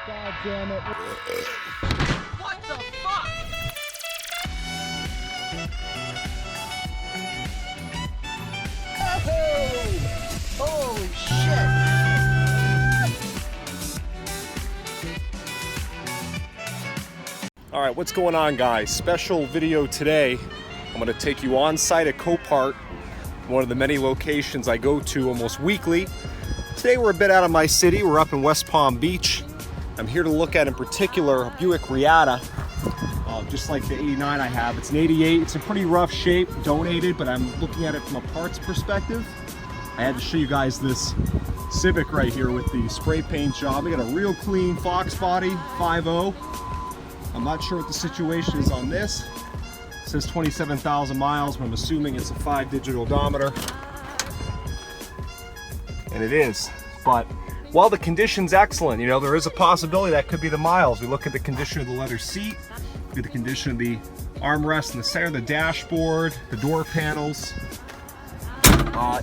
God damn it. What the fuck? Oh! Holy shit! All right, what's going on, guys? Special video today. I'm gonna take you on site at Copart, one of the many locations I go to almost weekly. Today we're a bit out of my city. We're up in West Palm Beach. I'm here to look at, in particular, a Buick Reatta, just like the 89 I have. It's an 88. It's in pretty rough shape, donated, but I'm looking at it from a parts perspective. I had to show you guys this Civic right here with the spray paint job. We got a real clean Fox body, 5.0. I'm not sure what the situation is on this. It says 27,000 miles, but I'm assuming it's a 5-digit odometer. And it is. But while the condition's excellent, you know, there is a possibility that could be the miles. We look at the condition of the leather seat, look at the condition of the armrest in the center of the dashboard, the door panels.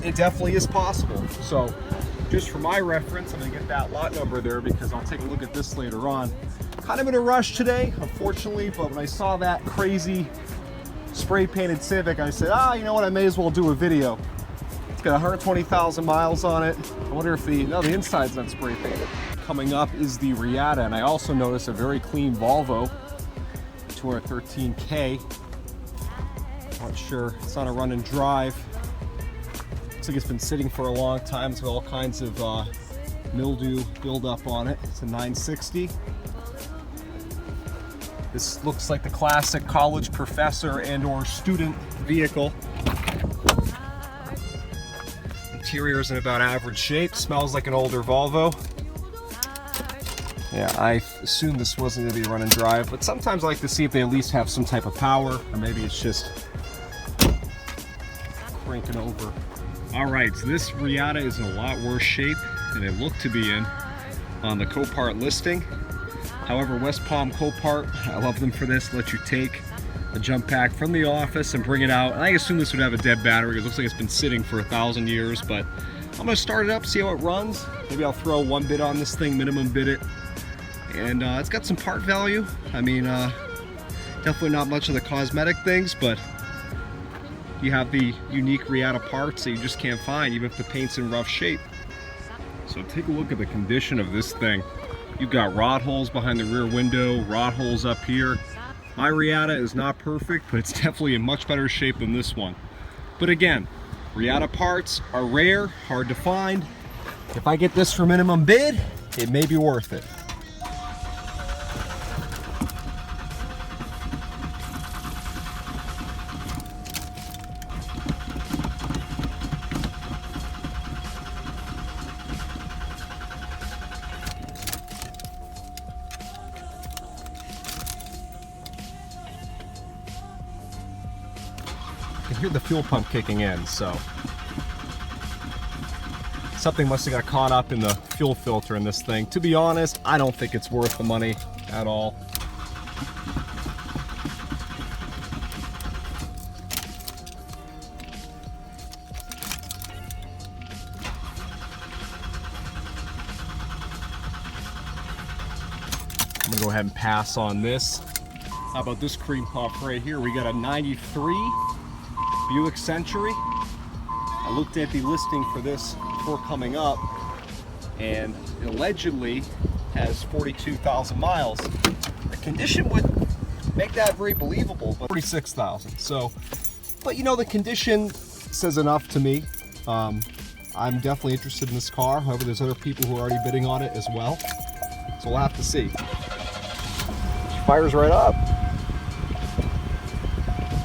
It definitely is possible. So just for my reference, I'm gonna get that lot number there because I'll take a look at this later on. Kind of in a rush today, unfortunately, but when I saw that crazy spray painted Civic, I said, you know what, I may as well do a video. It's got 120,000 miles on it. I wonder if the inside's not spray painted. Coming up is the Reatta, and I also noticed a very clean Volvo, 213K. Not sure, it's on a run and drive. Looks like it's been sitting for a long time. It's got all kinds of mildew buildup on it. It's a 960. This looks like the classic college professor and or student vehicle. Interior is in about average shape. Smells like an older Volvo. Yeah, I assumed this wasn't going to be a run and drive, but sometimes I like to see if they at least have some type of power, or maybe it's just cranking over. All right, so this Reatta is in a lot worse shape than it looked to be in on the Copart listing. However, West Palm Copart, I love them for this, let you take a jump pack from the office and bring it out. And I assume this would have a dead battery. It looks like it's been sitting for 1,000 years, but I'm gonna start it up, see how it runs. Maybe I'll throw one bid on this thing, minimum bid it. And it's got some part value. I mean, definitely not much of the cosmetic things, but you have the unique Reatta parts that you just can't find, even if the paint's in rough shape. So take a look at the condition of this thing. You've got rod holes behind the rear window, rod holes up here. My Reatta is not perfect, but it's definitely in much better shape than this one. But again, Reatta parts are rare, hard to find. If I get this for minimum bid, it may be worth it. I can hear the fuel pump kicking in, so something must have got caught up in the fuel filter in this thing. To be honest, I don't think it's worth the money at all. I'm gonna go ahead and pass on this. How about this cream puff right here? We got a 93 Buick Century. I looked at the listing for this before coming up, and it allegedly has 42,000 miles. The condition would make that very believable, but 46,000. So, but you know, the condition says enough to me. I'm definitely interested in this car. However, there's other people who are already bidding on it as well. So we'll have to see. She fires right up.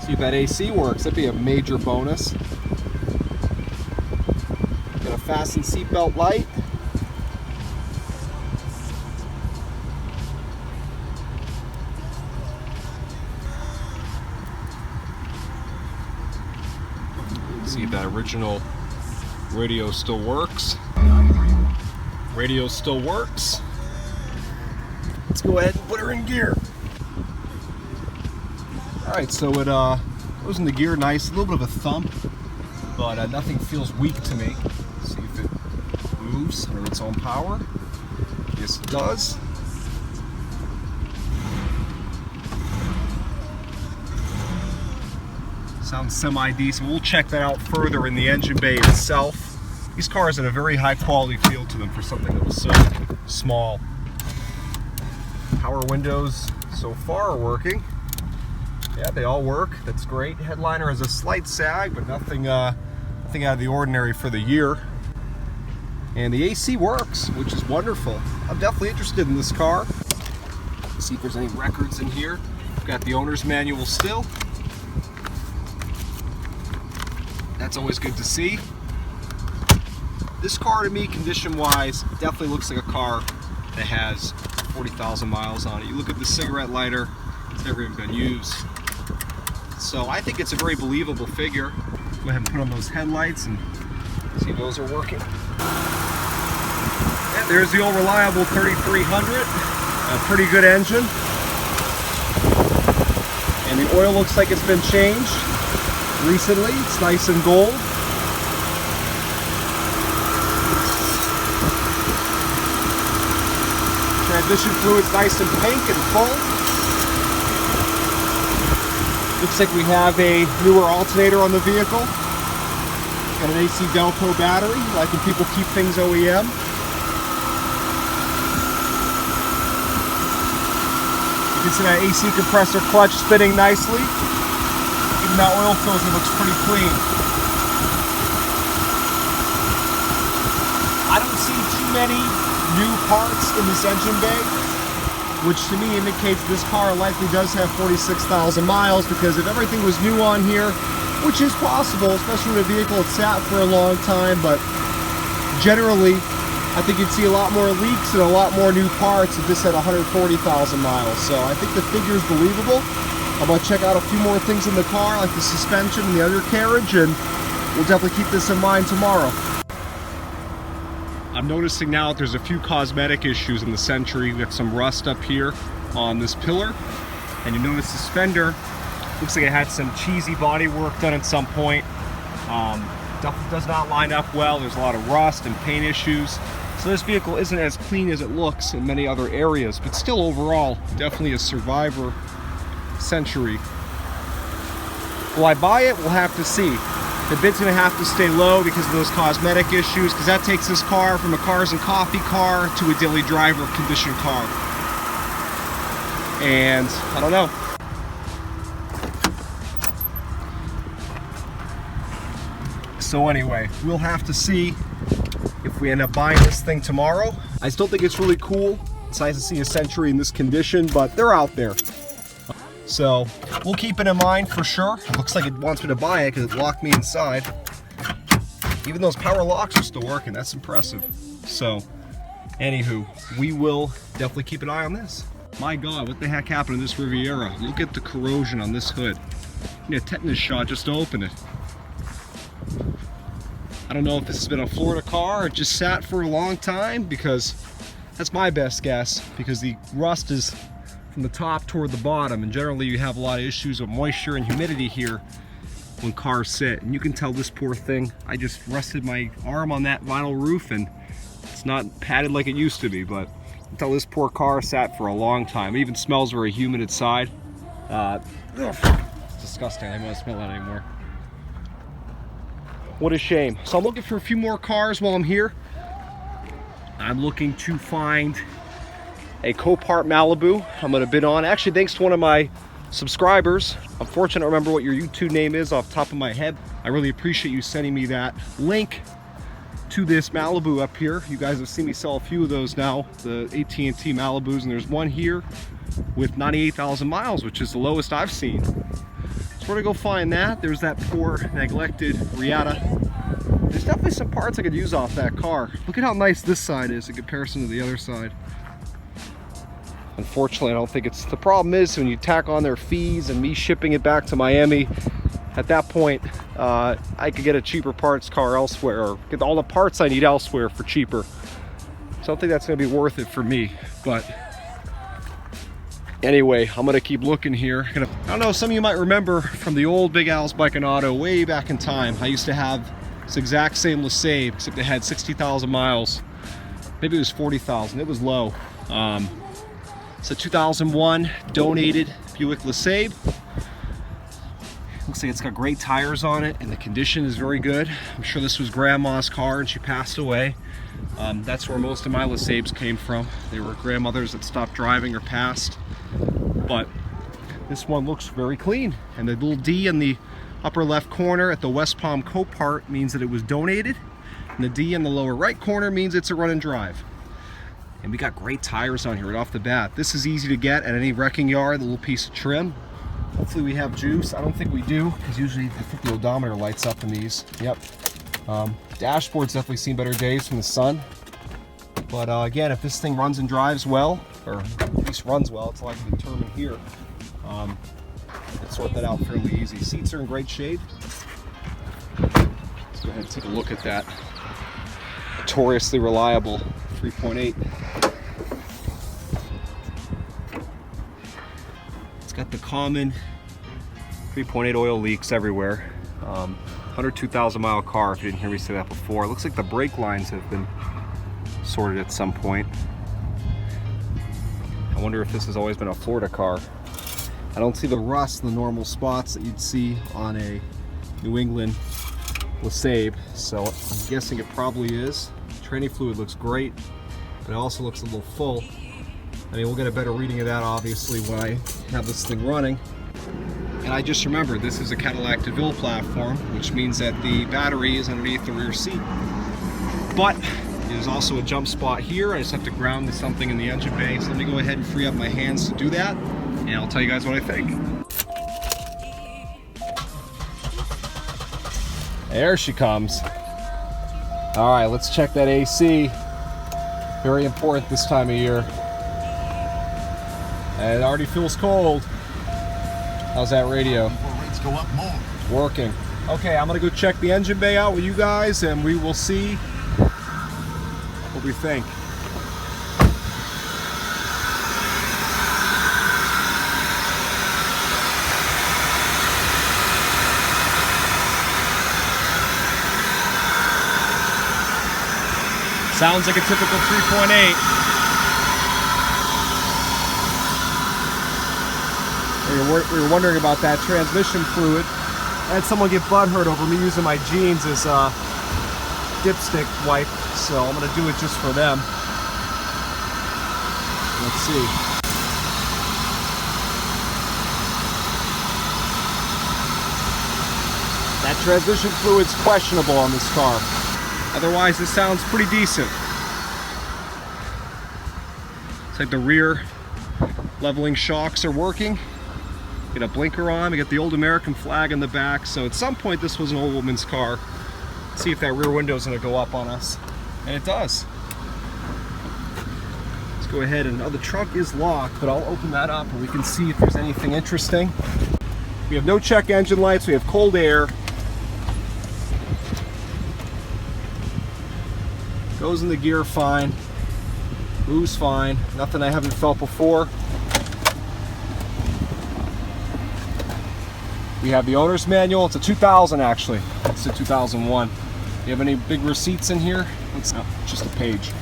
See if that AC works. That'd be a major bonus. Got a fasten seatbelt light. See if that original radio still works. Radio still works. Let's go ahead and put her in gear. Alright, so it goes into gear nice, a little bit of a thump, but nothing feels weak to me. Let's see if it moves under its own power. Yes, it does. Sounds semi-decent. We'll check that out further in the engine bay itself. These cars had a very high quality feel to them for something that was so small. Power windows so far are working. Yeah, they all work. That's great. Headliner has a slight sag, but nothing out of the ordinary for the year. And the AC works, which is wonderful. I'm definitely interested in this car. Let's see if there's any records in here. We've got the owner's manual still. That's always good to see. This car to me, condition-wise, definitely looks like a car that has 40,000 miles on it. You look at the cigarette lighter, it's never even been used. So I think it's a very believable figure. Go ahead and put on those headlights and see if those are working. Yeah, there's the old reliable 3300, a pretty good engine. And the oil looks like it's been changed recently. It's nice and gold. Transmission fluid's nice and pink and full. Looks like we have a newer alternator on the vehicle. Got an AC Delco battery, like when people keep things OEM. You can see that AC compressor clutch spinning nicely. Even that oil filter looks pretty clean. I don't see too many new parts in this engine bay, which to me indicates this car likely does have 46,000 miles, because if everything was new on here, which is possible, especially when a vehicle had sat for a long time, but generally I think you'd see a lot more leaks and a lot more new parts if this had 140,000 miles. So I think the figure is believable. I'm going to check out a few more things in the car, like the suspension and the undercarriage, and we'll definitely keep this in mind tomorrow. I'm noticing now that there's a few cosmetic issues in the Century. We have some rust up here on this pillar, and you notice this fender looks like it had some cheesy body work done at some point. Definitely does not line up well. There's a lot of rust and paint issues. So this vehicle isn't as clean as it looks in many other areas, but still overall, definitely a survivor Century. Will I buy it? We'll have to see. The bid's going to have to stay low because of those cosmetic issues, because that takes this car from a cars and coffee car to a daily driver condition car. And I don't know. So anyway, we'll have to see if we end up buying this thing tomorrow. I still think it's really cool. It's nice to see a Century in this condition, but they're out there. So we'll keep it in mind for sure. It looks like it wants me to buy it because it locked me inside. Even those power locks are still working. That's impressive. So anywho, we will definitely keep an eye on this. My God, what the heck happened to this Riviera? Look at the corrosion on this hood. You need a tetanus shot just to open it. I don't know if this has been a Florida car or just sat for a long time, because that's my best guess, because the rust is from the top toward the bottom, and generally you have a lot of issues with moisture and humidity here when cars sit. And you can tell this poor thing, I just rested my arm on that vinyl roof and it's not padded like it used to be, but you can tell this poor car sat for a long time. It even smells very humid inside. It's disgusting. I don't want to smell that anymore. What a shame. So I'm looking for a few more cars while I'm here. I'm looking to find a Copart Malibu I'm going to bid on. Actually, thanks to one of my subscribers. I'm fortunate to remember what your YouTube name is off the top of my head. I really appreciate you sending me that link to this Malibu up here. You guys have seen me sell a few of those now, the AT&T Malibus, and there's one here with 98,000 miles, which is the lowest I've seen. So we're gonna go find that. There's that poor neglected Riata. There's definitely some parts I could use off that car. Look at how nice this side is in comparison to the other side. Unfortunately, I don't think it's, the problem is when you tack on their fees and me shipping it back to Miami, at that point, I could get a cheaper parts car elsewhere, or get all the parts I need elsewhere for cheaper. So I don't think that's gonna be worth it for me, but anyway, I'm gonna keep looking here. I don't know, some of you might remember from the old Big Al's Bike and Auto way back in time, I used to have this exact same Lesabre, except it had 60,000 miles. Maybe it was 40,000, it was low. It's a 2001 donated Buick Lesabre. Looks like it's got great tires on it and the condition is very good. I'm sure this was grandma's car and she passed away. That's where most of my Lesabres came from. They were grandmothers that stopped driving or passed. But this one looks very clean. And the little D in the upper left corner at the West Palm Copart means that it was donated. And the D in the lower right corner means it's a run and drive. And we got great tires on here right off the bat. This is easy to get at any wrecking yard, the little piece of trim. Hopefully we have juice. I don't think we do, because usually I think the odometer lights up in these. Yep. Dashboard's definitely seen better days from the sun. But again, if this thing runs and drives well, or at least runs well, it's likely to determine here. Let's sort that out fairly easy. Seats are in great shape. Let's go ahead and take a look at that notoriously reliable 3.8. It's got the common 3.8 oil leaks everywhere. 102,000 mile car, if you didn't hear me say that before. It looks like the brake lines have been sorted at some point. I wonder if this has always been a Florida car. I don't see the rust in the normal spots that you'd see on a New England Lesabre, so I'm guessing it probably is. Tranny fluid looks great, but it also looks a little full. I mean, we'll get a better reading of that obviously when I have this thing running. And I just remembered this is a Cadillac DeVille platform, which means that the battery is underneath the rear seat. But there's also a jump spot here. I just have to ground to something in the engine bay. So let me go ahead and free up my hands to do that, and I'll tell you guys what I think. There she comes. All right, let's check that AC. Very important this time of year. And it already feels cold. How's that radio? Rates go up more. Working. Okay, I'm gonna go check the engine bay out with you guys and we will see what we think. Sounds like a typical 3.8. We were wondering about that transmission fluid. I had someone get butthurt over me using my jeans as a dipstick wipe, so I'm gonna do it just for them. Let's see. That transmission fluid's questionable on this car. Otherwise, this sounds pretty decent. It's like the rear leveling shocks are working. Get a blinker on, we get the old American flag in the back, so at some point this was an old woman's car. Let's see if that rear window is going to go up on us. And it does. Let's go ahead and, oh, the trunk is locked, but I'll open that up and we can see if there's anything interesting. We have no check engine lights, we have cold air. Goes in the gear fine. Moves fine. Nothing I haven't felt before. We have the owner's manual. It's a 2000 actually. It's a 2001. Do you have any big receipts in here? It's not just a page.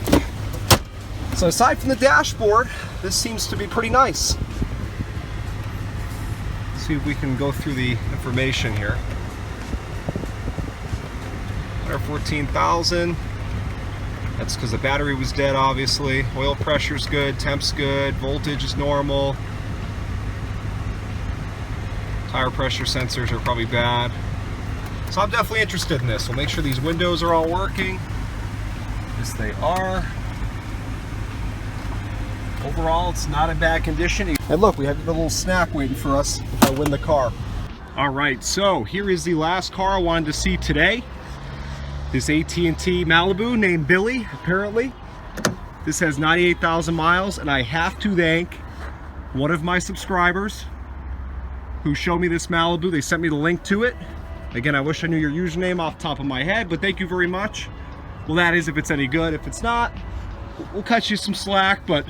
So aside from the dashboard, this seems to be pretty nice. Let's see if we can go through the information here. 114,000. That's because the battery was dead, obviously. Oil pressure's good, temp's good, voltage is normal. Tire pressure sensors are probably bad. So I'm definitely interested in this. We'll make sure these windows are all working. Yes, they are. Overall, it's not in bad condition. And look, we have a little snack waiting for us if I win the car. All right, so here is the last car I wanted to see today. This AT&T Malibu named Billy, apparently. This has 98,000 miles, and I have to thank one of my subscribers who showed me this Malibu. They sent me the link to it. Again, I wish I knew your username off the top of my head, but thank you very much. Well, that is if it's any good. If it's not, we'll cut you some slack, but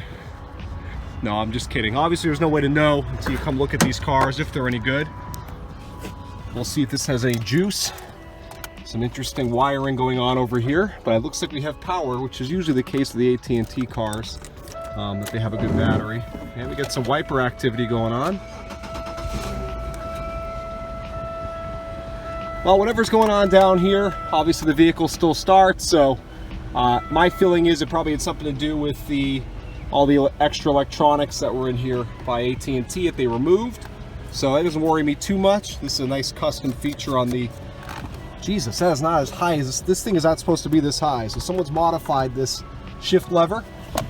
no, I'm just kidding. Obviously, there's no way to know until you come look at these cars if they're any good. We'll see if this has any juice. Some interesting wiring going on over here, but it looks like we have power, which is usually the case with the AT&T cars, that they have a good battery. And we got some wiper activity going on. Well, whatever's going on down here, obviously the vehicle still starts, so my feeling is it probably had something to do with all the extra electronics that were in here by AT&T that they removed. So that doesn't worry me too much. This is a nice custom feature on the... Jesus, that is not as high as this thing is not supposed to be this high. So someone's modified this shift lever.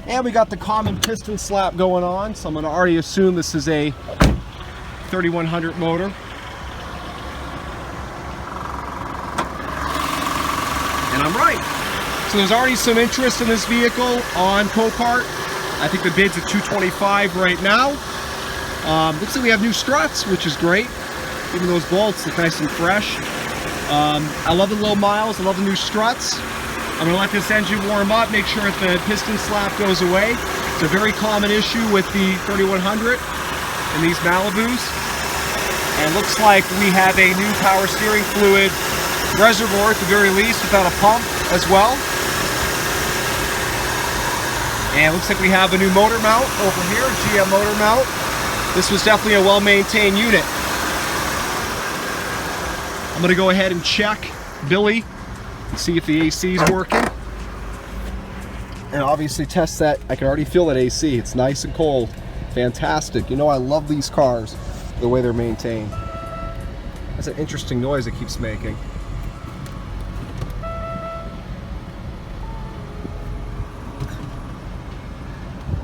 And we got the common piston slap going on. So I'm going to already assume this is a 3100 motor. And I'm right. So there's already some interest in this vehicle on Copart. I think the bid's at $225 right now. Looks like we have new struts, which is great. Even those bolts look nice and fresh. I love the low miles. I love the new struts. I'm going to let this engine warm up, make sure that the piston slap goes away. It's a very common issue with the 3100 and these Malibus. And looks like we have a new power steering fluid reservoir at the very least, without a pump as well. And looks like we have a new motor mount over here, GM motor mount. This was definitely a well-maintained unit. I'm going to go ahead and check Billy and see if the AC is working. And obviously test that. I can already feel that AC. It's nice and cold. Fantastic. You know, I love these cars, the way they're maintained. That's an interesting noise it keeps making.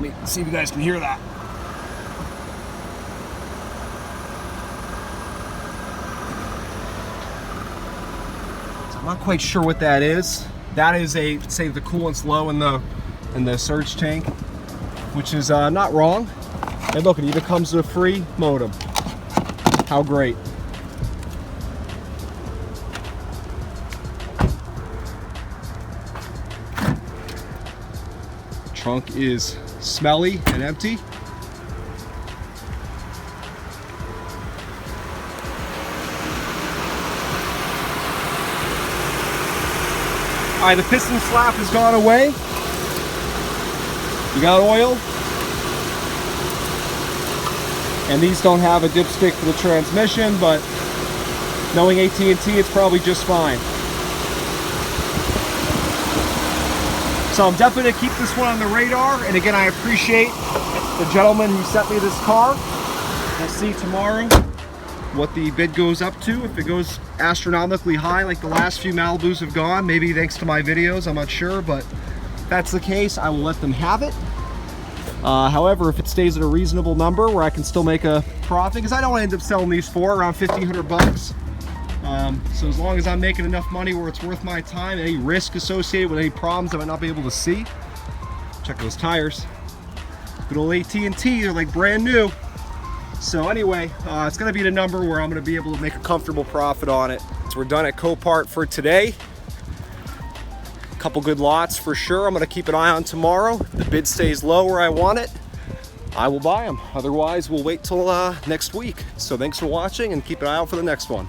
Let me see if you guys can hear that. So I'm not quite sure what that is. That is say the coolant's low in the surge tank, which is not wrong. And look, it even comes with a free modem. How great. Trunk is smelly and empty. All right, the piston slap has gone away. You got oil. And these don't have a dipstick for the transmission, but knowing AT&T, it's probably just fine. So I'm definitely going to keep this one on the radar. And again, I appreciate the gentleman who sent me this car. We'll see tomorrow what the bid goes up to. If it goes astronomically high like the last few Malibus have gone, maybe thanks to my videos, I'm not sure, but if that's the case, I will let them have it. However, if it stays at a reasonable number where I can still make a profit, because I don't end up selling these for around 1,500 bucks. So as long as I'm making enough money where it's worth my time, any risk associated with any problems I might not be able to see. Check those tires. Good old AT&T, they're like brand new. So anyway, it's going to be the number where I'm going to be able to make a comfortable profit on it. So we're done at Copart for today. A couple good lots for sure. I'm going to keep an eye on tomorrow. If the bid stays low where I want it, I will buy them. Otherwise, we'll wait till next week. So thanks for watching and keep an eye out for the next one.